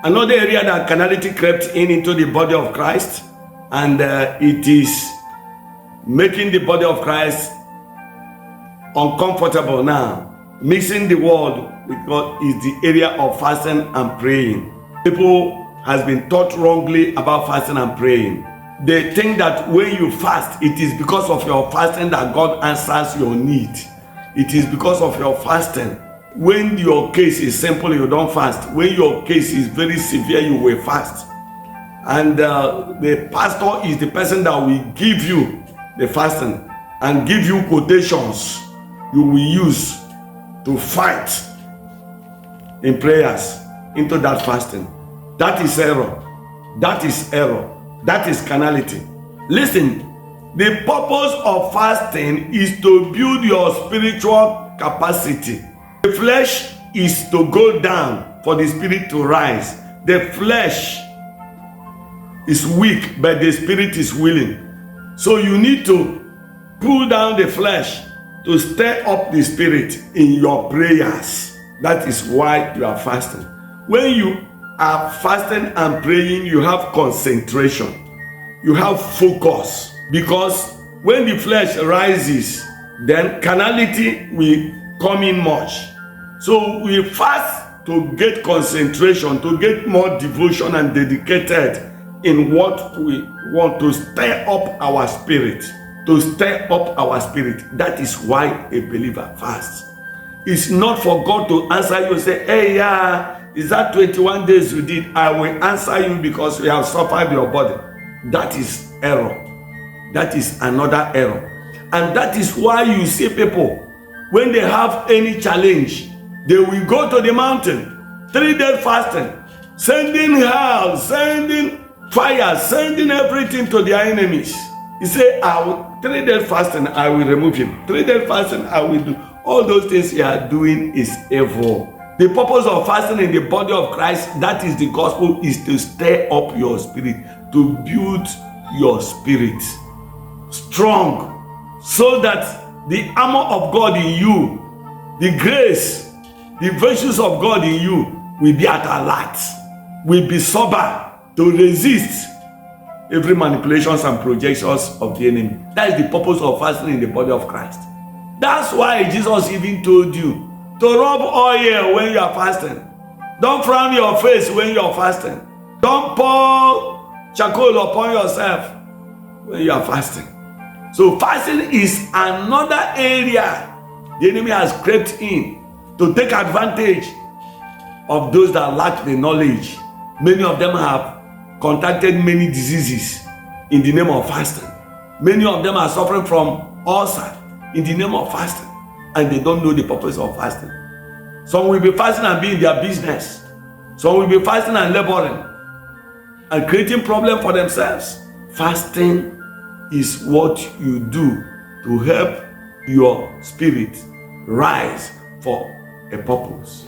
Another area that carnality crept into the body of Christ, and it is making the body of Christ uncomfortable now. Mixing the word with God is the area of fasting and praying. People has been taught wrongly about fasting and praying. They think that when you fast, it is because of your fasting that God answers your need. It is because of your fasting. When your case is simple, you don't fast. When your case is very severe, you will fast. And the pastor is the person that will give you the fasting and give you quotations you will use to fight in prayers into that fasting. That is error. That is error. That is carnality. Listen, the purpose of fasting is to build your spiritual capacity. The flesh is to go down for the spirit to rise. The flesh is weak, but the spirit is willing. So you need to pull down the flesh to stir up the spirit in your prayers. That is why you are fasting. When you are fasting and praying, you have concentration. You have focus. Because when the flesh rises, then carnality will come in much. So we fast to get concentration, to get more devotion and dedicated in what we want to stir up our spirit. To stir up our spirit. That is why a believer fasts. It's not for God to answer you and say, hey, is that 21 days you did? I will answer you because you have suffered your body. That is error. That is another error. And that is why you see people, when they have any challenge, they will go to the mountain, 3 days fasting, sending hell, sending fire, sending everything to their enemies. He say, 3 days fasting, I will remove him. 3 days fasting, I will do. All those things you are doing is evil. The purpose of fasting in the body of Christ, that is the gospel, is to stir up your spirit, to build your spirit strong, so that the armor of God in you, the grace, the virtues of God in you will be at alert, will be sober to resist every manipulations and projections of the enemy. That is the purpose of fasting in the body of Christ. That's why Jesus even told you to rub oil when you are fasting. Don't frown your face when you are fasting. Don't pour charcoal upon yourself when you are fasting. So fasting is another area the enemy has crept in to take advantage of those that lack the knowledge. Many of them have contracted many diseases in the name of fasting. Many of them are suffering from ulcer in the name of fasting, and they don't know the purpose of fasting. Some will be fasting and be in their business. Some will be fasting and laboring and creating problems for themselves. Fasting is what you do to help your spirit rise for a purpose.